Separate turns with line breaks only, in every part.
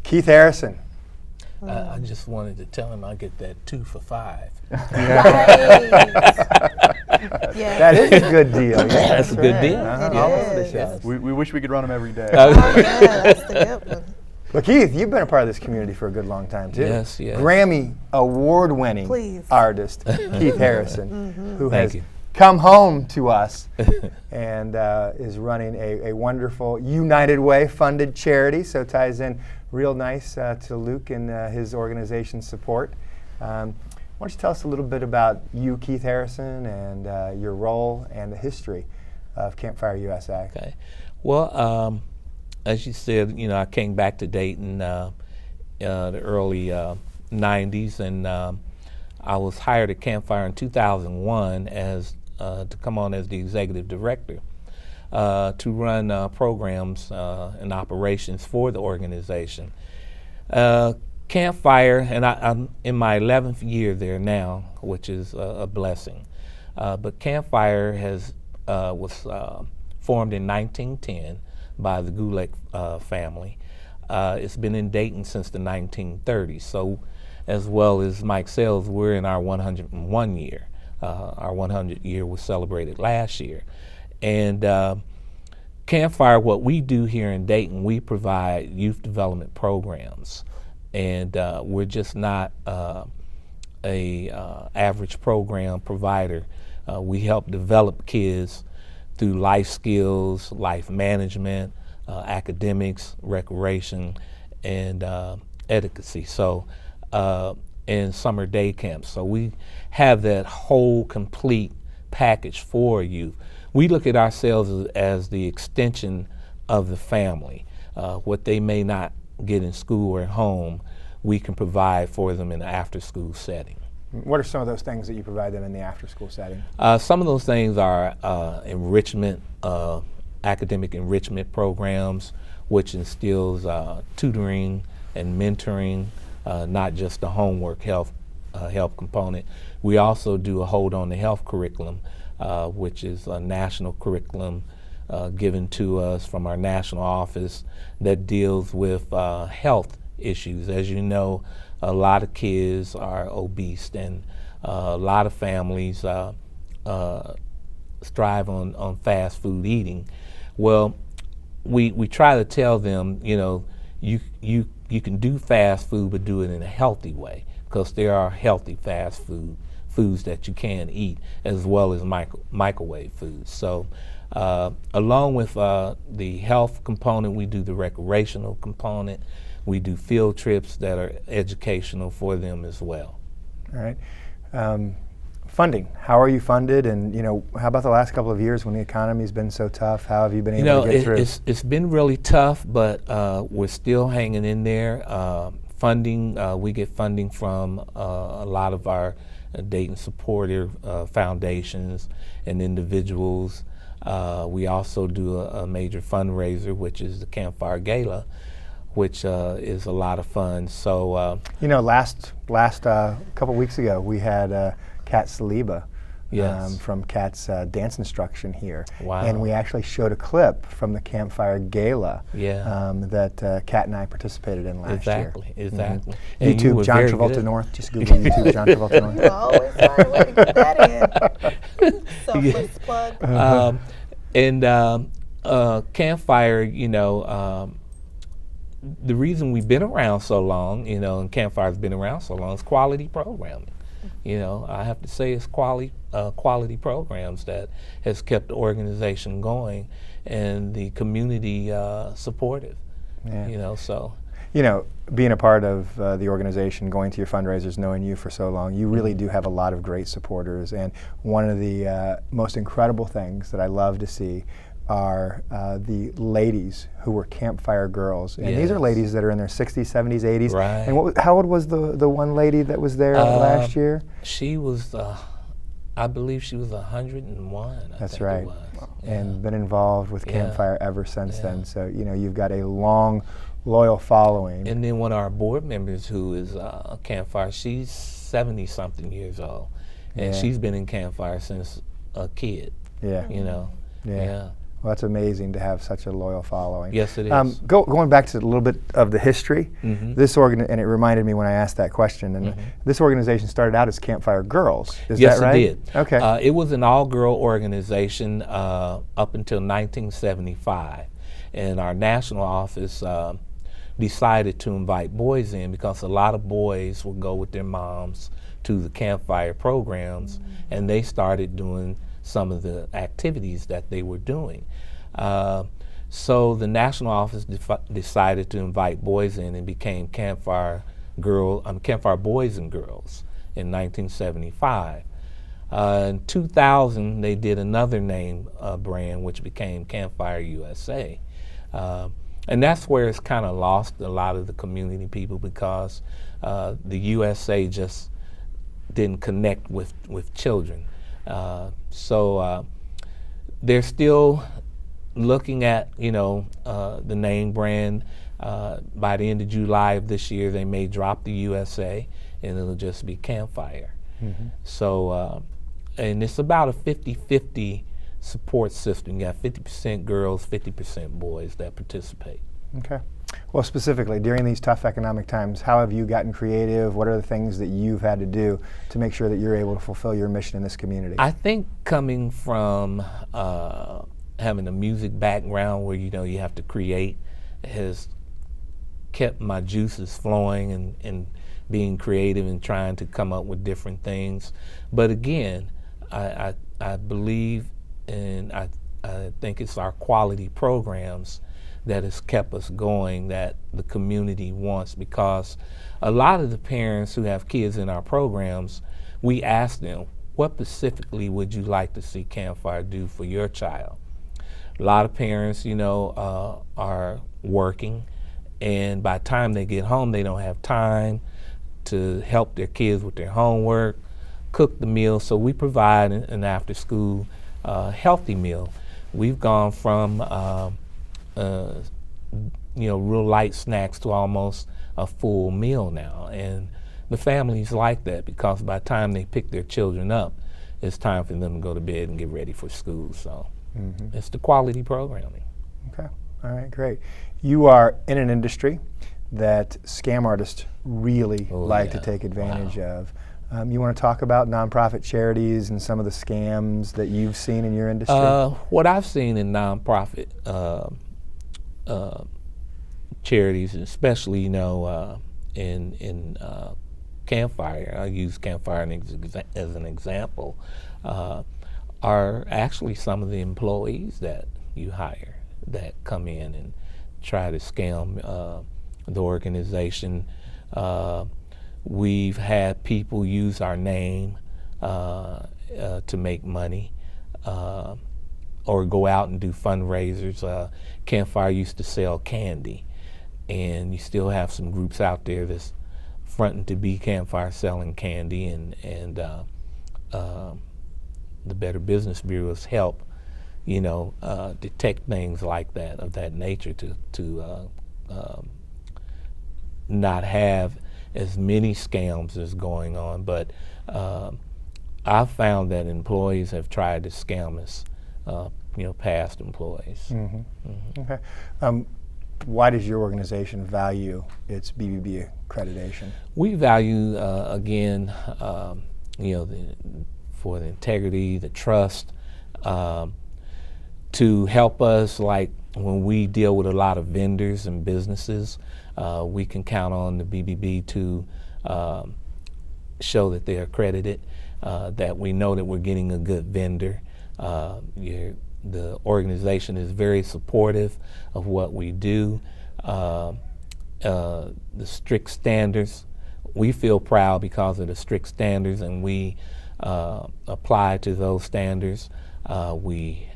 Keith Harrison.
I just wanted to tell him I get that 2 for $5.
Yeah.
That is a good deal. Yeah,
That's a good
right.
deal.
All over the
is.
show.
We wish we could run them every day.
Oh, yeah, that's the good one.
Well, Keith, you've been a part of this community for a good long time, too.
Yes, yes.
Grammy award-winning
Please.
artist, Keith Harrison, who
Thank
has
you.
come home to us and is running a wonderful United Way funded charity, so ties in real nice to Luke and his organization's support. Why don't you tell us a little bit about you, Keith Harrison, and your role and the history of Campfire USA?
Okay. Well, as you said, I came back to Dayton the early 90s, and I was hired at Campfire in 2001 to come on as the executive director to run programs and operations for the organization. Campfire, and I'm in my 11th year there now, which is a blessing. But Campfire was formed in 1910 by the Gulek family. It's been in Dayton since the 1930s. So, as well as Mike Sells, we're in our 101 year. Our 100th year was celebrated last year. And Campfire, what we do here in Dayton, we provide youth development programs. And we're just not a average program provider. We help develop kids through life skills, life management, academics, recreation, and advocacy. So, and summer day camps. So we have that whole complete package for youth. We look at ourselves as the extension of the family. What they may not get in school or at home, we can provide for them in an after-school setting.
What are some of those things that you provide them in the after-school setting?
Some of those things are enrichment, academic enrichment programs, which instills tutoring and mentoring, not just the homework help component. We also do a Hold On to Health curriculum, which is a national curriculum given to us from our national office that deals with health issues. As you know, a lot of kids are obese, and a lot of families strive on fast food eating. Well, we try to tell them, you can do fast food, but do it in a healthy way, because there are healthy fast foods that you can eat, as well as microwave foods. So along with the health component, we do the recreational component. We do field trips that are educational for them as well.
All right. Funding. How are you funded? And how about the last couple of years when the economy's been so tough? How have you been able to get through?
It's been really tough, but we're still hanging in there. Funding, we get funding from a lot of our Dayton supporter foundations and individuals. We also do a major fundraiser, which is the Campfire Gala, which is a lot of fun. So
last couple weeks ago, we had Kat Saliba
Yes.
from Kat's dance instruction here.
Wow.
And we actually showed a clip from the Campfire Gala that Kat and I participated in last year.
Exactly.
And YouTube, John Travolta North. Just Google YouTube, John Travolta North.
You always find a way to get that in. Selfless plug.
And Campfire, the reason we've been around so long, and Campfire's been around so long, is quality programming. I have to say it's quality programs that has kept the organization going and the community supportive.
Yeah. Being a part of the organization, going to your fundraisers, knowing you for so long, you really do have a lot of great supporters. And one of the most incredible things that I love to see are the ladies who were Campfire Girls. And these are ladies that are in their 60s, 70s, 80s.
Right.
And how old was the one lady that was there last year?
She was, I believe she was 101.
That's
I think
right.
It was.
And been involved with Campfire ever since then. So, you've got a long, loyal following.
And then one of our board members who is Campfire, she's 70-something years old. And she's been in Campfire since a kid.
Yeah.
Yeah.
Well, that's amazing to have such a loyal following.
Yes, it is.
Going back to a little bit of the history,
Mhm.
and it reminded me when I asked that question, and this organization started out as Campfire Girls. Is
Yes,
that right?
it did.
Okay.
It was an all-girl organization up until 1975, and our national office decided to invite boys in because a lot of boys would go with their moms to the Campfire programs, and they started doing some of the activities that they were doing. So the national office decided to invite boys in and became Campfire Boys and Girls in 1975. In 2000, they did another name brand, which became Campfire USA. And that's where it's kind of lost a lot of the community people because the USA just didn't connect with children. So they're still looking at, the name brand. By the end of July of this year, they may drop the USA and it'll just be Campfire.
Mm-hmm.
So, and it's about a 50-50 support system. You got 50% girls, 50% boys that participate.
Okay. Well, specifically, during these tough economic times, how have you gotten creative? What are the things that you've had to do to make sure that you're able to fulfill your mission in this community?
I think coming from having a music background where you have to create has kept my juices flowing and being creative and trying to come up with different things. But again, I believe and I think it's our quality programs that has kept us going, that the community wants, because a lot of the parents who have kids in our programs, we ask them, what specifically would you like to see Campfire do for your child? A lot of parents, are working, and by the time they get home, they don't have time to help their kids with their homework, cook the meal, so we provide an after-school healthy meal. We've gone from real light snacks to almost a full meal now. And the families like that because by the time they pick their children up, it's time for them to go to bed and get ready for school. So it's the quality programming.
Okay. All right, great. You are in an industry that scam artists really to take advantage of. You want to talk about nonprofit charities and some of the scams that you've seen in your industry?
What I've seen in nonprofit charities, especially in Campfire, I use Campfire as an example, are actually some of the employees that you hire that come in and try to scam the organization. We've had people use our name to make money or go out and do fundraisers. Campfire used to sell candy, and you still have some groups out there that's fronting to be Campfire selling candy, and the Better Business Bureaus help, detect things like that, of that nature, to not have as many scams as going on. But I've found that employees have tried to scam us, past employees.
Mm-hmm. Mm-hmm. Okay. Why does your organization value its BBB accreditation?
We value, again, for the integrity, the trust, to help us, like when we deal with a lot of vendors and businesses, we can count on the BBB to show that they're accredited, that we know that we're getting a good vendor. The organization is very supportive of what we do. The strict standards, we feel proud because of the strict standards, and we apply to those standards. We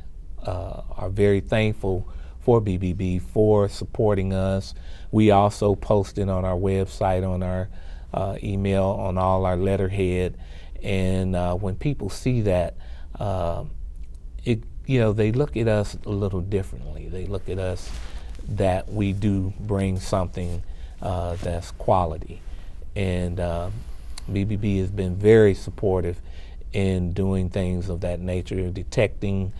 are very thankful for BBB for supporting us. We also post it on our website, on our email, on all our letterhead, and when people see that, they look at us a little differently. They look at us that we do bring something that's quality, and BBB has been very supportive in doing things of that nature, detecting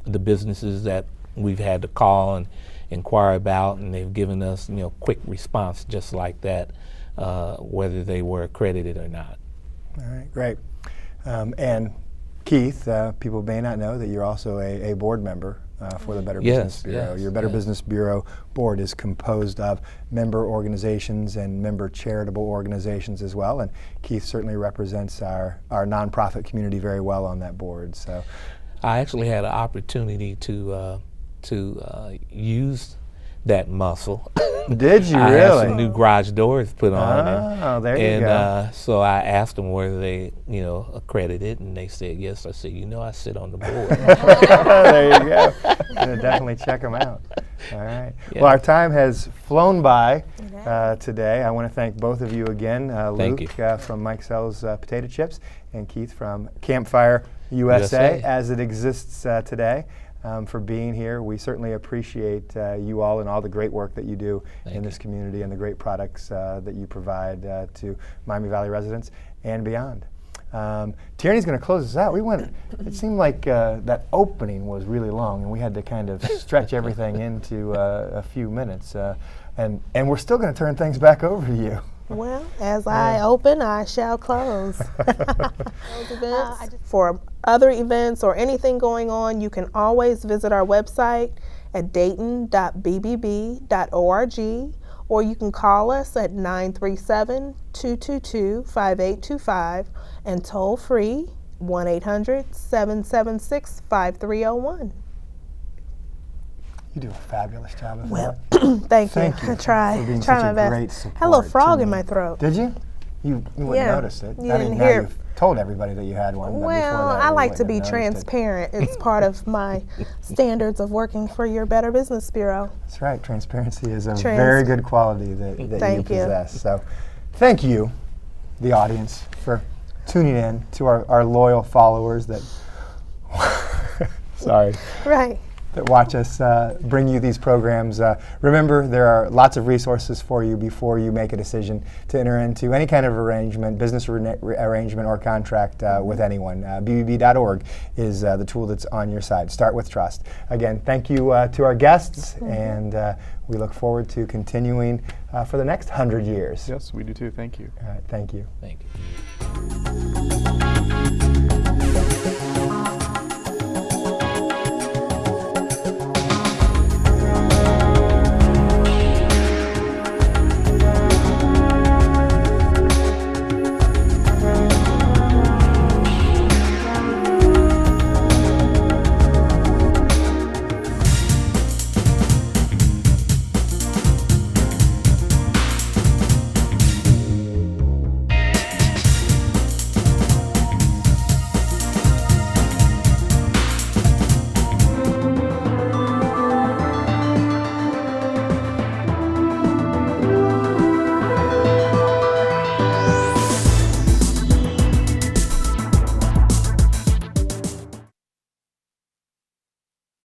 the businesses that we've had to call and inquire about, and they've given us, quick response just like that, whether they were accredited or not.
All right, great. And Keith, people may not know that you're also a board member for the Better Business Bureau.
Yes,
Your Better Business Bureau board is composed of member organizations and member charitable organizations as well, and Keith certainly represents our nonprofit community very well on that board. So,
I actually had an opportunity to use that muscle.
Did you
I
really?
had some new garage doors put on.
Oh, there you go.
So I asked them whether they, accredited, and they said yes. I said, I sit on the board.
There you go. Definitely check them out. All right.
Yeah.
Well, our time has flown by today. I want to thank both of you again,
Thank
Luke from Mike Sell's Potato Chips, and Keith from Campfire USA as it exists today. For being here. We certainly appreciate you all and all the great work that you do in this community and the great products that you provide to Miami Valley residents and beyond. Tierney's going to close us out. It seemed like that opening was really long, and we had to kind of stretch everything into a few minutes. And we're still going to turn things back over to you.
Well, as I open, I shall close. Those events. For other events or anything going on, you can always visit our website at dayton.bbb.org, or you can call us at 937-222-5825 and toll free 1-800-776-5301.
You do a fabulous job of
Well,
that.
thank you.
You
I try
for being
my
such a
best.
great support
Had a little frog
to
in
me.
my throat.
Did you? You wouldn't
Yeah.
notice it.
You
I mean,
didn't
now
hear-
you've told everybody that you had one. But
Well,
before that,
I
we
like to
wouldn't
be
have noticed it.
transparent. It's part of my standards of working for your Better Business Bureau.
That's right. Transparency is a very good quality that
Thank
you
you.
possess. So thank you, the audience, for tuning in, to our loyal followers that
Right.
that watch us bring you these programs. Remember, there are lots of resources for you before you make a decision to enter into any kind of arrangement, business arrangement or contract with anyone. BBB.org is the tool that's on your side. Start with trust. Again, thank you to our guests, and we look forward to continuing for the next 100 years.
Yes, we do too. Thank you.
All right, thank you.
Thank you.